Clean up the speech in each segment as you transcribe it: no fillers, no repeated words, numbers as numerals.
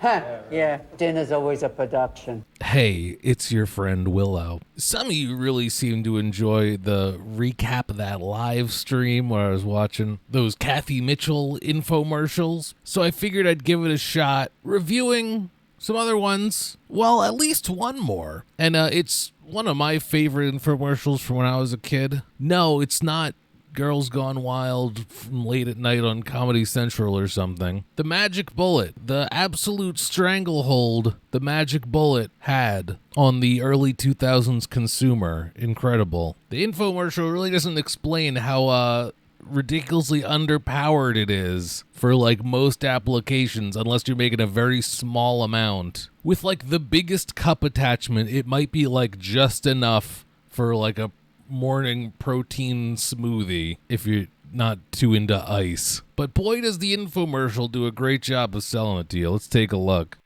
Yeah, dinner's always a production. Hey, it's your friend WiLLo. Some of you really seem to enjoy the recap of that live stream where I was watching those Kathy Mitchell infomercials. So I figured I'd give it a shot reviewing some other ones. Well, at least one more. And it's one of my favorite infomercials from when I was a kid. No, it's not Girls Gone Wild from late at night on Comedy Central or something. The magic bullet, the absolute stranglehold the magic bullet had on the early 2000s consumer. Incredible. The infomercial really doesn't explain how ridiculously underpowered it is for like most applications unless you're making a very small amount. With like the biggest cup attachment, it might be like just enough for like a morning protein smoothie if you're not too into ice. But boy, does the infomercial do a great job of selling it to you. Let's take a look.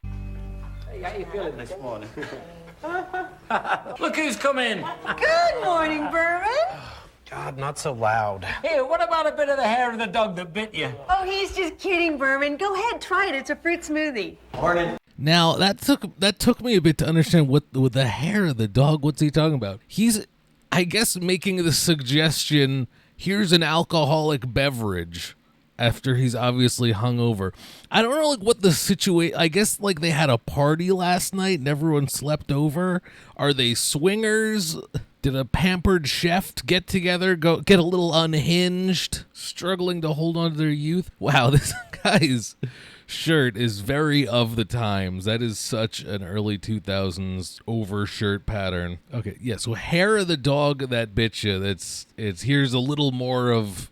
Hey, how you feeling this morning? Look who's come in. Good morning, Berman. God, not so loud. Here, what about a bit of the hair of the dog that bit you? Oh, he's just kidding, Berman. Go ahead, try it. It's a fruit smoothie. Morning. Now, that took me a bit to understand what with the hair of the dog, what's he talking about? He's, I guess, making the suggestion, here's an alcoholic beverage after he's obviously hungover. I don't know like what the situation, I guess like they had a party last night and everyone slept over. Are they swingers? Did a pampered chef get together, go get a little unhinged, struggling to hold on to their youth? Wow, this guy's shirt is very of the times. That is such an early 2000s overshirt pattern. Okay, yeah, so hair of the dog that bit you. It's here's a little more of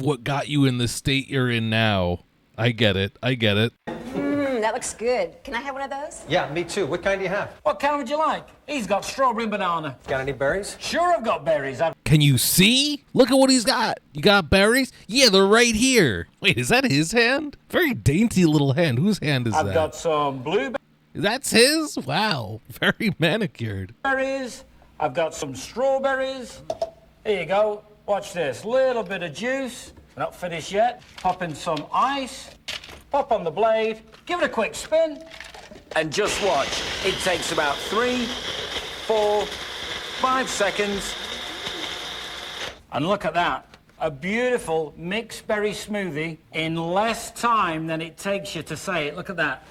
what got you in the state you're in now. I get it. That looks good. Can I have one of those? Yeah, me too. What kind do you have? What kind would you like? He's got strawberry and banana. Got any berries? Sure, I've got berries. Can you see? Look at what he's got. You got berries? Yeah, they're right here. Wait, is that his hand? Very dainty little hand. Whose hand is that? I've got some blueberries. That's his? Wow, very manicured. I've got some strawberries. Here you go. Watch this. Little bit of juice. Not finished yet. Pop in some ice. Pop on the blade. Give it a quick spin. And just watch. It takes about 3, 4, 5 seconds. And look at that. A beautiful mixed berry smoothie in less time than it takes you to say it. Look at that.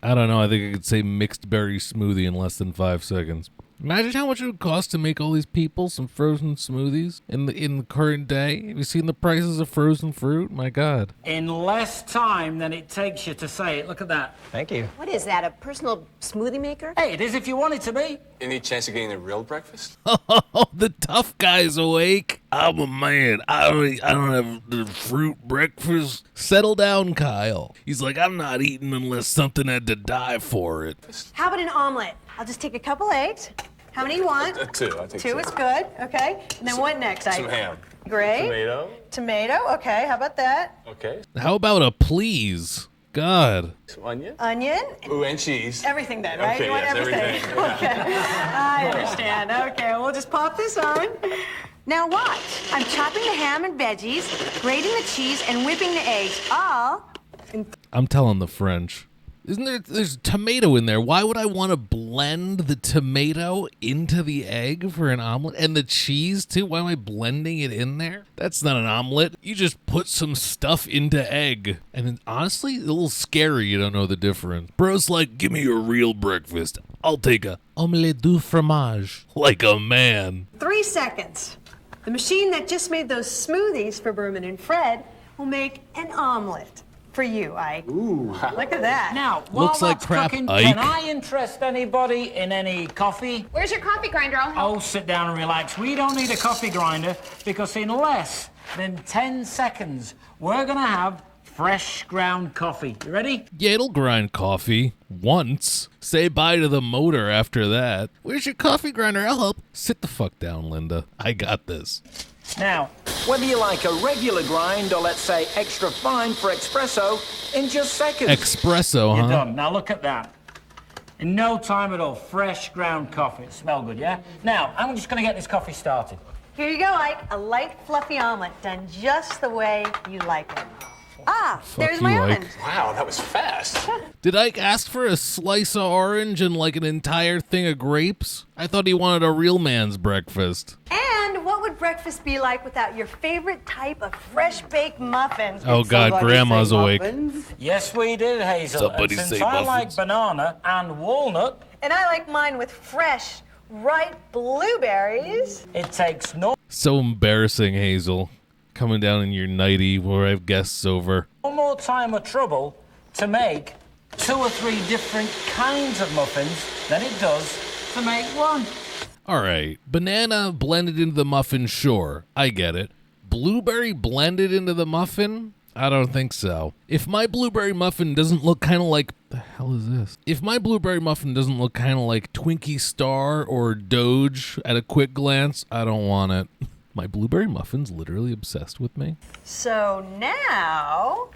I don't know. I think I could say mixed berry smoothie in less than 5 seconds. Imagine how much it would cost to make all these people some frozen smoothies in the current day. Have you seen the prices of frozen fruit? My God. In less time than it takes you to say it. Look at that. Thank you. What is that, a personal smoothie maker? Hey, it is if you want it to be. Any chance of getting a real breakfast? Oh, the tough guy's awake. I'm a man. I don't have the fruit breakfast. Settle down, Kyle. He's like, I'm not eating unless something had to die for it. How about an omelet? I'll just take a couple eggs. How many you want? 2. I think Two is good, okay. And then what next? Some ham. Great. Tomato. Tomato, okay. How about that? Okay. How about a please? God. Some onion. Onion. Ooh, and cheese. Everything then, right? Okay, You want yes, everything? everything. Okay. I understand. Okay, we'll just pop this on. Now watch. I'm chopping the ham and veggies, grating the cheese, and whipping the eggs, all I'm telling the French. There's tomato in there. Why would I want to blend the tomato into the egg for an omelet? And the cheese, too? Why am I blending it in there? That's not an omelet. You just put some stuff into egg. And then, honestly, a little scary you don't know the difference. Bro's like, give me a real breakfast. I'll take a omelette du fromage. Like a man. 3 seconds. The machine that just made those smoothies for Berman and Fred will make an omelet. For you, Ike. Ooh. Look at that. Now, while Looks like that's crap, cooking, Ike. can I interest anybody in any coffee? Where's your coffee grinder? I'll help. Oh, sit down and relax. We don't need a coffee grinder because in less than 10 seconds, we're going to have fresh ground coffee. You ready? Yeah, it'll grind coffee. Once. Say bye to the motor after that. Where's your coffee grinder? I'll help. Sit the fuck down, Linda. I got this. Now, whether you like a regular grind or let's say extra fine for espresso, in just seconds. Espresso, You're huh? done. Now look at that. In no time at all, fresh ground coffee. It smells good, yeah? Now, I'm just going to get this coffee started. Here you go, Ike. A light, fluffy omelet done just the way you like it. Ah, there's you, my Ike. almond. Wow, that was fast. Did Ike ask for a slice of orange and like an entire thing of grapes? I thought he wanted a real man's breakfast. And what would breakfast be like without your favorite type of fresh baked muffins? Oh God, Somebody Grandma's say awake. muffins? Yes, we did, Hazel. Somebody and say since I like muffins. banana and walnut, And I like mine with fresh, ripe blueberries. it takes no So embarrassing, Hazel. Coming down in your nightie where I have guests over. more time or trouble to make 2 or 3 different kinds of muffins than it does to make one. Alright, banana blended into the muffin, sure. I get it. Blueberry blended into the muffin? I don't think so. If my blueberry muffin doesn't look kind of like... The hell is this? If my blueberry muffin doesn't look kind of like Twinkie Star or Doge at a quick glance, I don't want it. My blueberry muffin's literally obsessed with me. So now,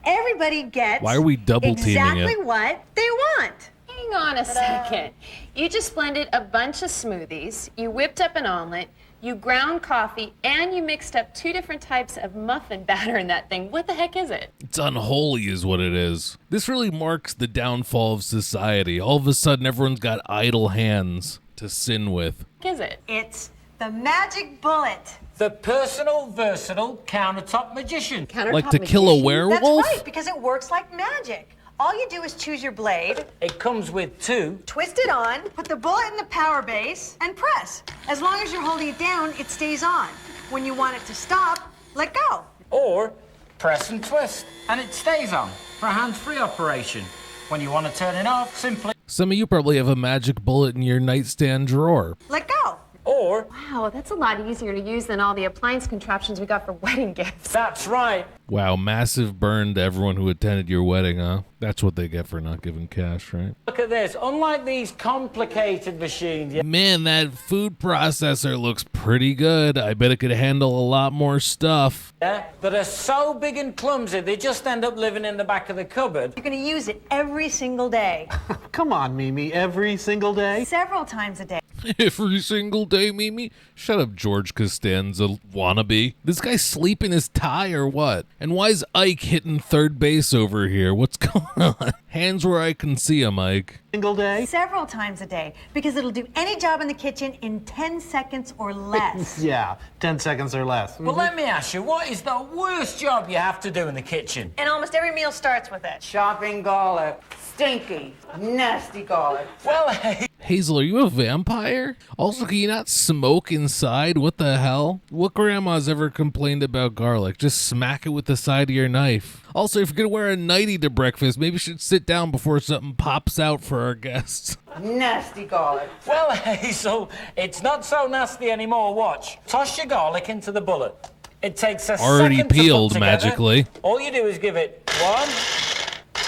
everybody gets Why are we double teaming exactly it? what they want. Hang on a second. You just blended a bunch of smoothies, you whipped up an omelet, you ground coffee, and you mixed up 2 different types of muffin batter in that thing. What the heck is it? It's unholy is what it is. This really marks the downfall of society. All of a sudden, everyone's got idle hands to sin with. What is it? It's the magic bullet. The personal, versatile countertop magician. Like to kill a werewolf? That's right, because it works like magic. All you do is choose your blade, It comes with 2. twist it on, put the bullet in the power base, and press. As long as you're holding it down, it stays on. When you want it to stop, let go. Or press and twist, and it stays on for a hands-free operation. When you want to turn it off, simply Some of you probably have a magic bullet in your nightstand drawer. Let go. or Wow, that's a lot easier to use than all the appliance contraptions we got for wedding gifts. that's right. Wow, massive burn to everyone who attended your wedding, huh? That's what they get for not giving cash, right? Look at this. Unlike these complicated machines, Man, that food processor looks pretty good. I bet it could handle a lot more stuff. yeah, that are so big and clumsy, they just end up living in the back of the cupboard. You're going to use it every single day, Come on, Mimi, every single day? several times a day. Every single day, Mimi. Shut up, George Costanza wannabe. This guy sleep in his tie or what? And why is Ike hitting third base over here? What's going on? Hands where I can see him, Ike. Single day? Several times a day, because it'll do any job in the kitchen in 10 seconds or less. Yeah, 10 seconds or less. But let me ask you, what is the worst job you have to do in the kitchen? And almost every meal starts with it. Chopping garlic. Stinky, nasty garlic. Well, hey, Hazel, are you a vampire? Also, can you not smoke inside? What the hell? What grandma's ever complained about garlic? Just smack it with the side of your knife. Also, if you're gonna wear a nightie to breakfast, maybe you should sit down before something pops out for our guests. Nasty garlic. well, Hazel, it's not so nasty anymore. Watch. Toss your garlic into the bullet. It takes a Already second to put peeled together. magically. All you do is give it 1,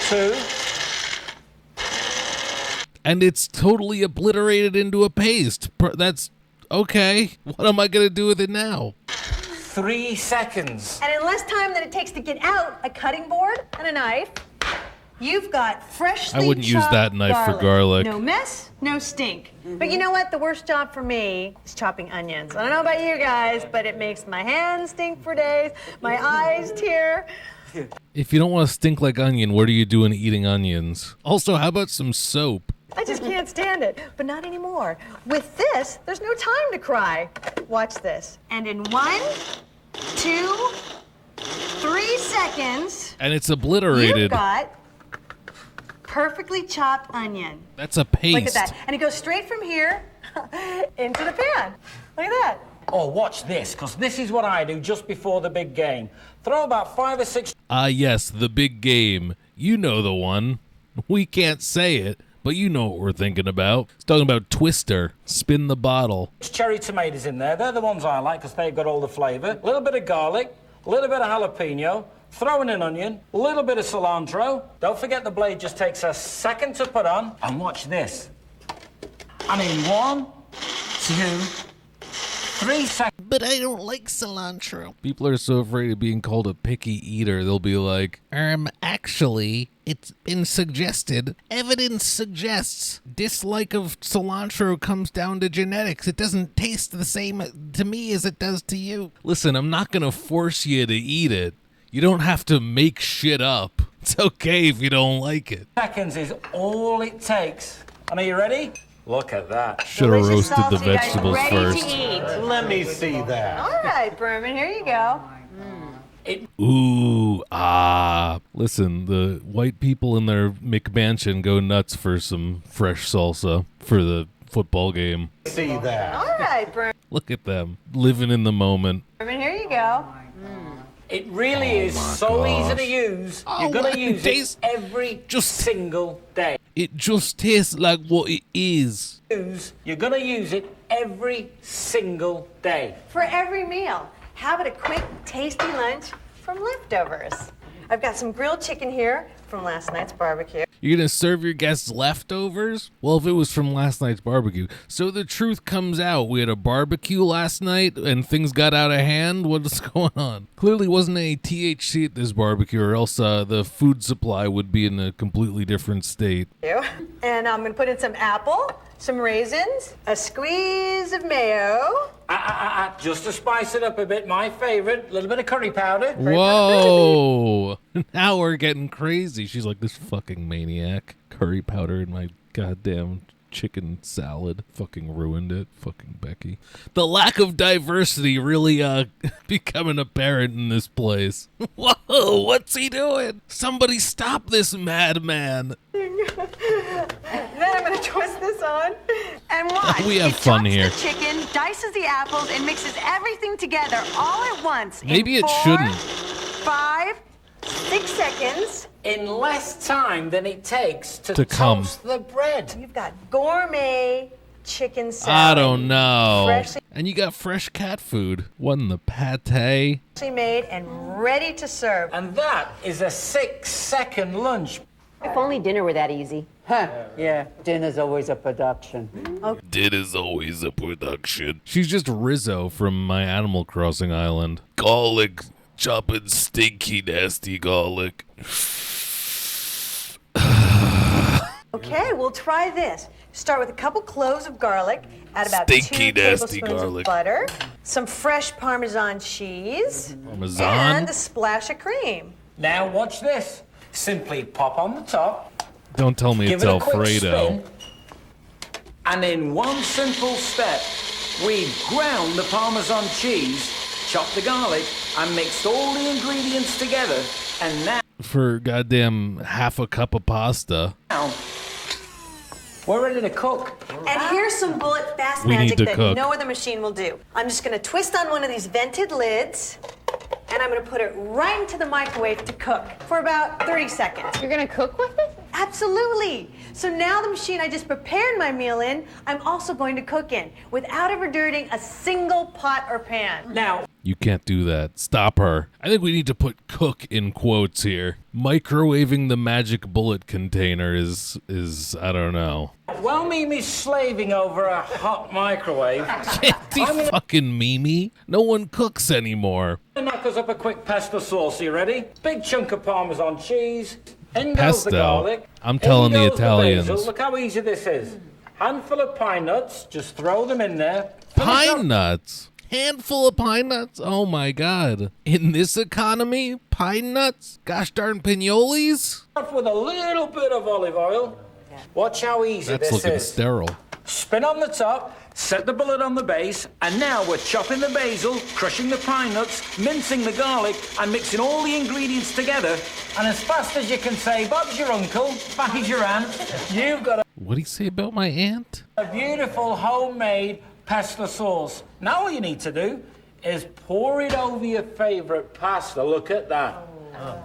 2, And it's totally obliterated into a paste. That's okay. What am I gonna do with it now? 3 seconds. And in less time than it takes to get out a cutting board and a knife, you've got freshly I wouldn't use chopped that knife for garlic. No mess, no stink. But you know what? The worst job for me is chopping onions. I don't know about you guys, but it makes my hands stink for days, my eyes tear. If you don't want to stink like onion, what are you doing eating onions? Also, how about some soap? I just can't stand it, but not anymore. With this, there's no time to cry. Watch this. And in 1, 2, 3 seconds, And it's obliterated. you've got perfectly chopped onion. That's a paste. Look at that. And it goes straight from here into the pan. Look at that. Oh, watch this, because this is what I do just before the big game. Throw about 5 or 6 Ah, yes, the big game. You know the one. We can't say it, but you know what we're thinking about. It's talking about Twister. Spin the bottle. cherry tomatoes in there. They're the ones I like because they've got all the flavour. A little bit of garlic, a little bit of jalapeno, throw in an onion, a little bit of cilantro. Don't forget the blade just takes a second to put on. And watch this. And in 1, 2, 3 seconds. But I don't like cilantro. People are so afraid of being called a picky eater, they'll be like, actually, it's been suggested. Evidence suggests dislike of cilantro comes down to genetics. It doesn't taste the same to me as it does to you. Listen, I'm not gonna force you to eat it. You don't have to make shit up. It's okay if you don't like it. Seconds is all it takes. And are you ready? Look at that. Should have Delicious roasted the sauce, you guys vegetables ready first. to eat. Let me see that. All right, Berman, here you go. Ooh, listen, the white people in their McMansion go nuts for some fresh salsa for the football game. See that. All right, Look at them, living in the moment. Berman, here you go. It really is so easy to use. You're going to use it every single day. It just tastes like what it is. You're going to use it every single day. For every meal, have it a quick, tasty lunch from leftovers. I've got some grilled chicken here from last night's barbecue. You're gonna serve your guests leftovers? Well, if it was from last night's barbecue. So the truth comes out. We had a barbecue last night and things got out of hand. What's going on? Clearly wasn't any THC at this barbecue, or else the food supply would be in a completely different state. And I'm gonna put in some apple, some raisins, a squeeze of mayo. Just to spice it up a bit, my favorite, a little bit of curry powder. Whoa! Now we're getting crazy. She's like, this fucking maniac. Curry powder in my goddamn chicken salad. Fucking ruined it. Fucking Becky. The lack of diversity really becoming apparent in this place. Whoa! What's he doing? Somebody stop this madman. Then I'm gonna twist this on and watch. We have It fun chops here. The chicken, dices the apples, and mixes everything together all at once. Maybe in it 4, shouldn't. 5, 6 seconds. In less time than it takes to come. toast the bread. You've got gourmet chicken salad. I don't know. Freshly And you got fresh cat food. Wasn't the pate? made and ready to serve. And that is a 6-second lunch. If only dinner were that easy. Yeah, dinner's always a production. Dinner's always a production. She's just Rizzo from my Animal Crossing island. Garlic, chopping stinky, nasty garlic. Okay, we'll try this. Start with a couple cloves of garlic, add about Stinky, 2 nasty tablespoons garlic. of butter, some fresh Parmesan cheese, Parmesan? and a splash of cream. Now watch this. Simply pop on the top, Don't tell me give it's it a quick Alfredo. spin, and in one simple step, we've ground the Parmesan cheese, chopped the garlic, and mixed all the ingredients together. And now For goddamn half a cup of pasta. we're ready to cook. And here's some bullet fast We need magic to that cook. no other machine will do. I'm just gonna twist on one of these vented lids, and I'm gonna put it right into the microwave to cook for about 30 seconds. You're gonna cook with it? Absolutely. So now the machine I just prepared my meal in, I'm also going to cook in without ever dirtying a single pot or pan. Now, You can't do that. Stop her. I think we need to put cook in quotes here. Microwaving the magic bullet container is I don't know. while Mimi's slaving over a hot microwave, Fucking Mimi. No one cooks anymore. I'm gonna knock us up a quick pesto sauce. You ready? Big chunk of Parmesan cheese. In goes the Pesto. garlic. I'm telling In the goes Italians. basil. Look how easy this is. Handful of pine nuts. Just throw them in there. Finish Pine up nuts. Handful of pine nuts? Oh my god. In this economy, pine nuts? Gosh darn pinoles? with a little bit of olive oil. Watch how easy That's this looking is. sterile. Spin on the top, set the bullet on the base, and now we're chopping the basil, crushing the pine nuts, mincing the garlic, and mixing all the ingredients together. And as fast as you can say, Bob's your uncle, Fatty's your aunt, you've got What'd he say about my aunt? a beautiful homemade pesto sauce. Now all you need to do is pour it over your favorite pasta. Look at that.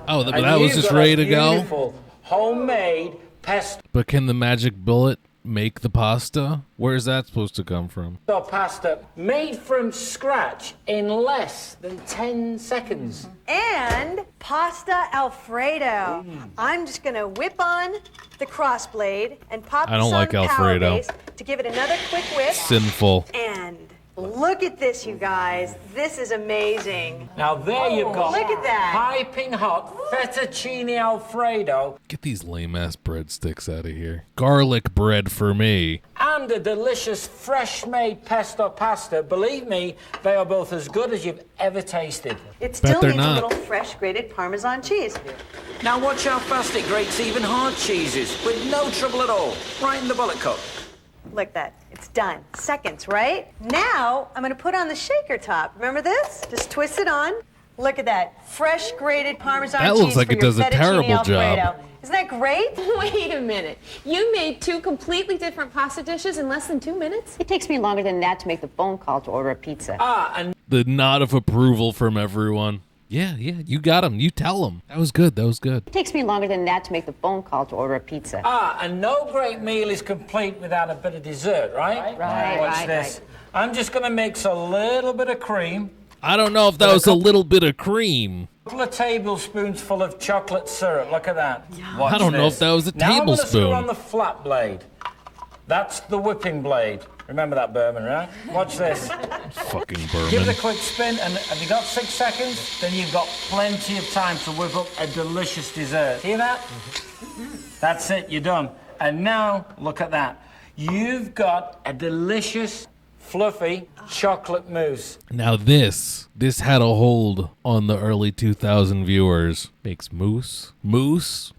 Oh, but And that was you've just got a ready to go? Beautiful homemade pesto But can the magic bullet make the pasta? Where is that supposed to come from? pasta made from scratch in less than 10 seconds. And pasta Alfredo. I'm just gonna whip on the crossblade and pop I don't this on like the power Alfredo. base to give it another quick whip. Sinful. And look at this, you guys. This is amazing. Now there you've got Look at that. piping hot fettuccine Alfredo Get these lame ass breadsticks out of here. Garlic bread for me. and and a delicious fresh-made pesto pasta. Believe me, they are both as good as you've ever tasted. It Bet still they're needs a not. little fresh grated Parmesan cheese. Now watch how fast it grates even hard cheeses with no trouble at all. Right in the bullet cup. Look at that. It's done. Seconds, right? Now, I'm gonna put on the shaker top. Remember this? Just twist it on. Look at that. Fresh grated Parmesan That cheese looks like for it your does a fettuccine terrible Alfredo. job. Isn't that great? Wait a minute. You made 2 completely different pasta dishes in less than 2 minutes? It takes me longer than that to make the phone call to order a pizza. And The nod of approval from everyone. Yeah, you got him. You tell him. That was good. That was good. It takes me longer than that to make the phone call to order a pizza. and no great meal is complete without a bit of dessert, right? Right, Watch right, this. I'm just gonna mix a little bit of cream, I don't know if that was a little bit of cream. a couple of tablespoons full of chocolate syrup. Look at that. Watch I don't know this. if that was a Now I'm gonna screw tablespoon. on the flat blade. That's the whipping blade. Remember that, Berman, right? Watch this. Fucking Give it a Berman. quick spin, and have you got 6 seconds? Then you've got plenty of time to whip up a delicious dessert. Hear that? That's it, you're done. And now, look at that. You've got a delicious, fluffy chocolate mousse. Now this had a hold on the early 2000 viewers. Makes mousse,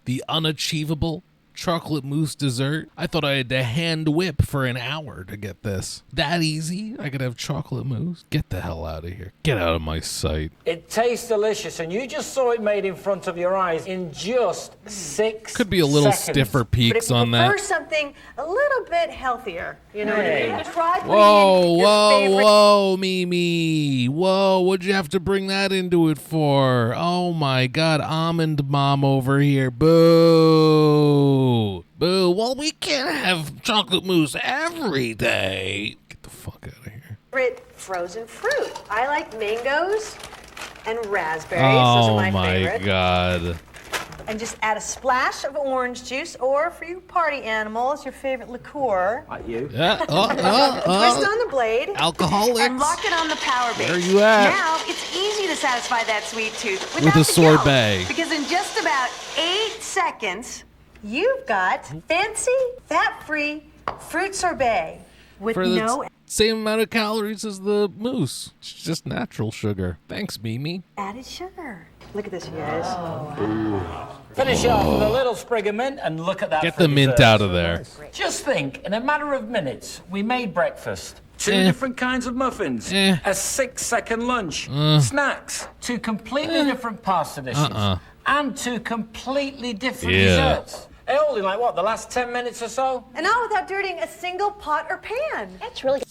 the unachievable chocolate mousse dessert. I thought I had to hand whip for an hour to get this. That easy? I could have chocolate mousse? Get the hell out of here. Get out of my sight. It tastes delicious, and you just saw it made in front of your eyes in just 6 Could be a little seconds. stiffer But if peaks you on prefer that. something a little bit healthier, you know what I mean? Try putting Whoa, in your whoa, favorite. whoa, Mimi. Whoa, what'd you have to bring that into it for? Oh my God, almond mom over here. Boo. Boo. Well, we can't have chocolate mousse every day. Get the fuck out of here. Favorite frozen fruit. I like mangoes and raspberries. Those Oh are my my favorite. God. And just add a splash of orange juice, or for you party animals, your favorite liqueur. Like you. Yeah. Twist on the blade. Alcoholics. And lock it on the power base. Where you at? Now it's easy to satisfy that sweet tooth With without a the sorbet. guilt, because in just about 8 seconds, you've got fancy, fat-free fruit sorbet with For the no same amount of calories as the mousse. It's just natural sugar. Thanks, Mimi. added sugar. Look at this, you guys. Finish it off with a little sprig of mint, and look at that. Get for the mint dessert. out of there. Just think, in a matter of minutes, we made breakfast. 2 Eh. different kinds of muffins. Eh. A 6-second lunch. Snacks. 2 completely different pasta dishes. And 2 completely different Yeah. desserts. All in like what, the last 10 minutes or so? And all without dirtying a single pot or pan. That's really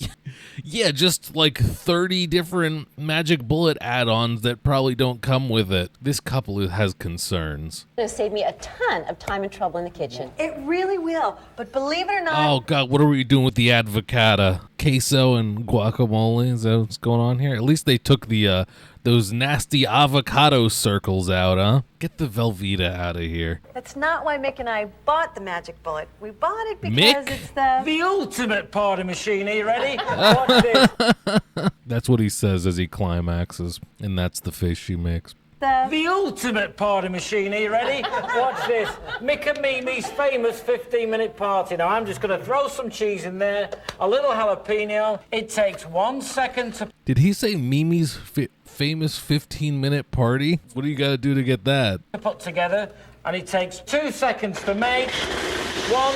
Yeah, just like 30 different magic bullet add-ons that probably don't come with it. This couple has concerns. going to save me a ton of time and trouble in the kitchen. It really will. But believe it or not, Oh God, what are we doing with the avocado? Queso and guacamole? Is that what's going on here? At least they took the those nasty avocado circles out, huh? Get the Velveeta out of here. that's not why Mick and I bought the magic bullet. We bought it because Mick? it's the... The ultimate party machine. Are you ready? Watch this. That's what he says as he climaxes, and that's the face she makes. The ultimate party machine. Are you ready? Watch this. Mick and Mimi's famous 15-minute party. Now, I'm just going to throw some cheese in there, a little jalapeno. It takes 1 second to Did he say Mimi's famous 15-minute party? What do you got to do to get that? put together, and it takes 2 seconds to make. 1,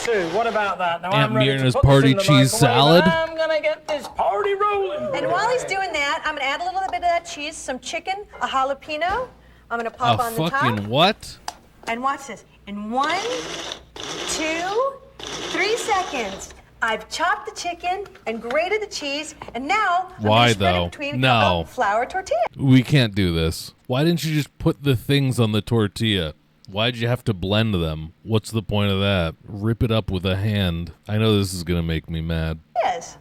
2. What about that? Now, Aunt I'm ready to Myrna's put this party in the cheese microwave. salad? I'm going to get this party rolling. And while he's doing that, I'm gonna add a little bit of that cheese, some chicken, a jalapeno. I'm gonna pop A on the fucking top. what? And watch this. In 1, 2, 3 seconds, I've chopped the chicken and grated the cheese, and now I'm Why, gonna spread though? it between No. a cup of flour tortilla. We can't do this. Why didn't you just put the things on the tortilla? Why'd you have to blend them? What's the point of that? Rip it up with a hand. I know this is gonna make me mad. Yes.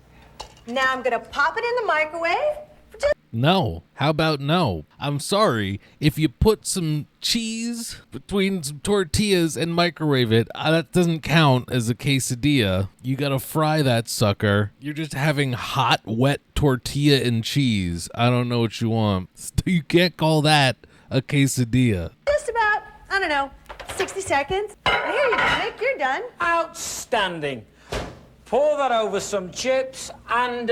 Now I'm gonna pop it in the microwave for just No. How about no? I'm sorry. If you put some cheese between some tortillas and microwave it, that doesn't count as a quesadilla. You gotta fry that sucker. You're just having hot, wet tortilla and cheese. I don't know what you want. You can't call that a quesadilla. about, I don't know, 60 seconds. And here you go, Nick, you're done. Outstanding. Pour that over some chips and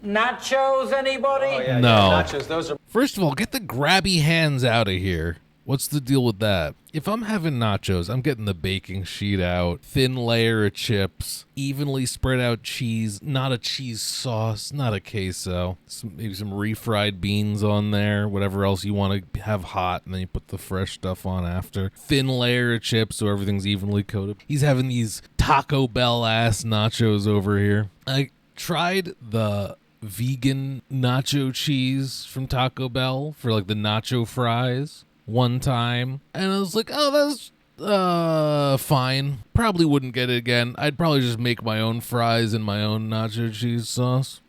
nachos, anybody? Oh, yeah, No. yeah, nachos, those are... First of all, get the grabby hands out of here. What's the deal with that? If I'm having nachos, I'm getting the baking sheet out, thin layer of chips, evenly spread out cheese, not a cheese sauce, not a queso, maybe some refried beans on there, whatever else you want to have hot, and then you put the fresh stuff on after. Thin layer of chips so everything's evenly coated. He's having these Taco Bell ass nachos over here. I tried the vegan nacho cheese from Taco Bell for like the nacho fries one time, and I was like, oh, that's fine. Probably wouldn't get it again. I'd probably just make my own fries and my own nacho cheese sauce.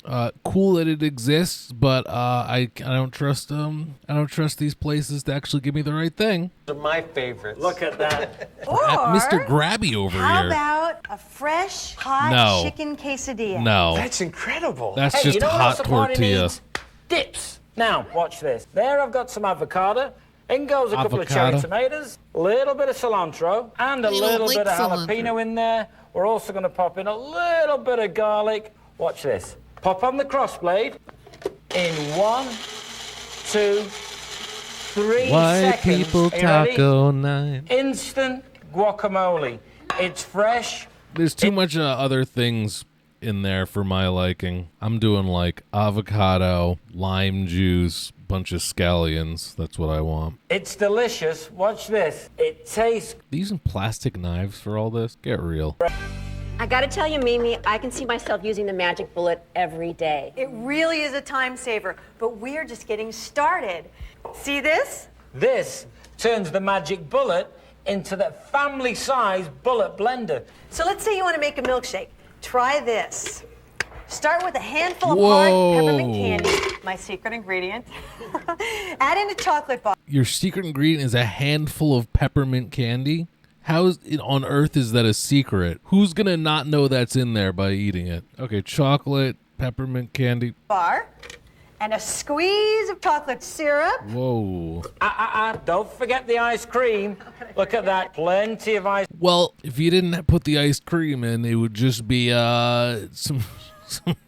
Cool that it exists, but I don't trust these places to actually give me the right thing. Those are my favorites. Look at that. Or, Mr. Grabby over how here. about a fresh, hot No. chicken quesadilla? No, That's incredible. that's Hey, just you know what hot else the party tortilla. needs? Dips. Now, watch this. There I've got some avocado. In goes a couple of cherry Avocado. tomatoes, a little bit of cilantro, and a little bit of jalapeno in there. We're also going to pop in a little bit of garlic. Watch this. Pop on the crossblade in 1, 2, 3 White seconds. people Are you ready? taco night. Instant guacamole. It's fresh. There's too much other things in there for my liking. I'm doing like avocado, lime juice, bunch of scallions. That's what I want. It's delicious. Watch this. It tastes... They using plastic knives for all this? Get real. I gotta tell you, Mimi, I can see myself using the magic bullet every day. It really is a time saver, but we're just getting started. See this? This turns the magic bullet into the family-size bullet blender. So let's say you want to make a milkshake. Try this. Start with a handful of Whoa. hard peppermint candy, my secret ingredient. Add in a chocolate bar. Your secret ingredient is a handful of peppermint candy? How on earth is that a secret? Who's gonna not know that's in there by eating it? Okay, chocolate, peppermint candy. And a squeeze of chocolate syrup. Whoa. Don't forget the ice cream. Look at that. Plenty of ice. Well, if you didn't put the ice cream in, it would just be some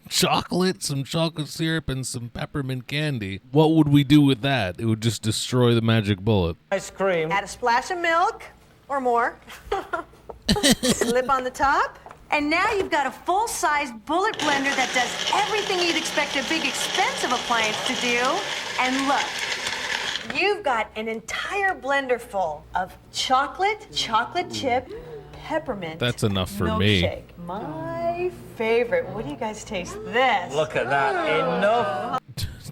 chocolate syrup, and some peppermint candy. What would we do with that? It would just destroy the magic bullet. Ice cream. Add a splash of milk or more. Slip on the top. And now you've got a full-size bullet blender that does everything you'd expect a big, expensive appliance to do. And look, you've got an entire blender full of chocolate chip, peppermint. That's enough for me. milkshake. My favorite. What do you guys taste? This. Look at that. Enough.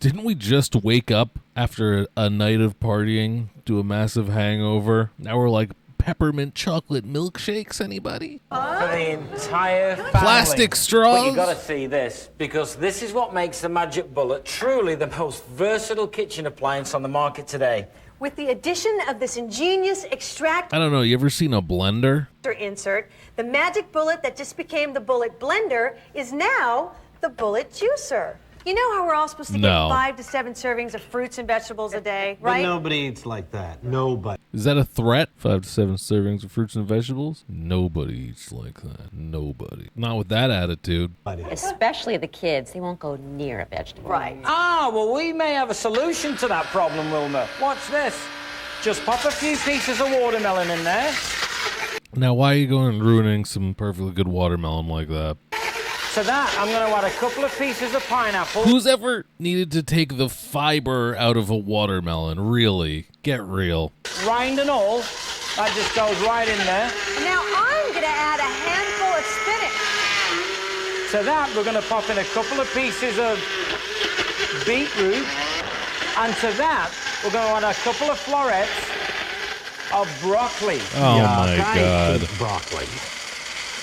Didn't we just wake up after a night of partying to a massive hangover? Now we're like, peppermint chocolate milkshakes, anybody? For the entire family. Plastic straws? But you gotta see this, because this is what makes the magic bullet truly the most versatile kitchen appliance on the market today. With the addition of this ingenious extractor I don't know, you ever seen a blender? insert, the magic bullet that just became the bullet blender is now the bullet juicer. You know how we're all supposed to No. get 5 to 7 servings of fruits and vegetables a day, But right? nobody eats like that. Nobody. Is that a threat? 5 to 7 servings of fruits and vegetables? Nobody eats like that. Nobody. Not with that attitude. Especially the kids, they won't go near a vegetable. Right. Well, we may have a solution to that problem, Wilma. Watch this. Just pop a few pieces of watermelon in there. Now, why are you going and ruining some perfectly good watermelon like that? To that, I'm going to add a couple of pieces of pineapple. Who's ever needed to take the fiber out of a watermelon? Really? Get real. Rind and all. That just goes right in there. Now I'm going to add a handful of spinach. To that, we're going to pop in a couple of pieces of beetroot. And to that, we're going to add a couple of florets of broccoli. Oh my I god. hate broccoli.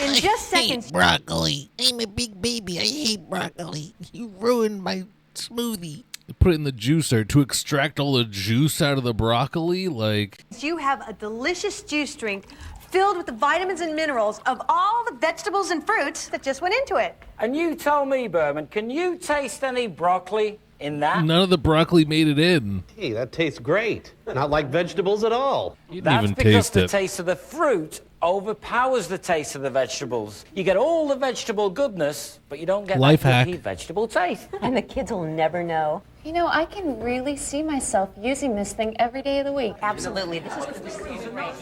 In just seconds, Broccoli. I'm a big baby. I hate broccoli. You ruined my smoothie. Put it in the juicer to extract all the juice out of the broccoli? Like, you have a delicious juice drink filled with the vitamins and minerals of all the vegetables and fruits that just went into it. And you tell me, Berman, can you taste any broccoli in that? none of the broccoli made it in. Hey, that tastes great. Not like vegetables at all. You didn't That's even because taste the it. taste of the fruit overpowers the taste of the vegetables. You get all the vegetable goodness, but you don't get Life that hack. gooey vegetable taste. And the kids will never know. You know, I can really see myself using this thing every day of the week. Absolutely. This is great.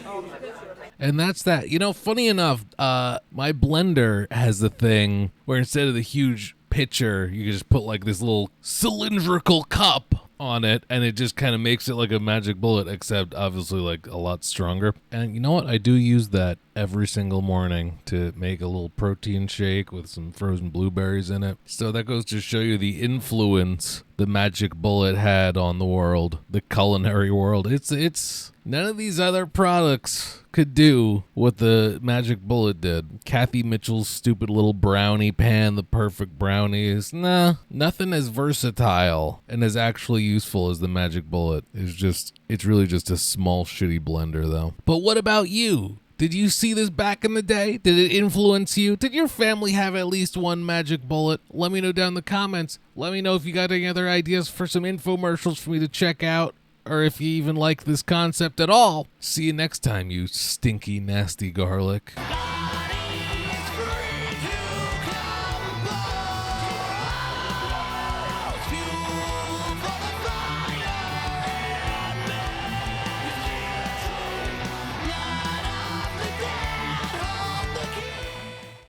And that's that. You know, funny enough, my blender has the thing where instead of the huge pitcher, you can just put like this little cylindrical cup on it, and it just kind of makes it like a magic bullet, except obviously like a lot stronger. And you know what? I do use that every single morning to make a little protein shake with some frozen blueberries in it. So that goes to show you the influence the magic bullet had on the world, the culinary world. It's none of these other products could do what the magic bullet did. Kathy Mitchell's stupid little brownie pan, the perfect brownies. Nah, nothing as versatile and as actually useful as the magic bullet. It's really just a small shitty blender though. But what about you? Did you see this back in the day? Did it influence you? Did your family have at least one magic bullet? Let me know down in the comments. Let me know if you got any other ideas for some infomercials for me to check out, or if you even like this concept at all. See you next time, you stinky, nasty garlic.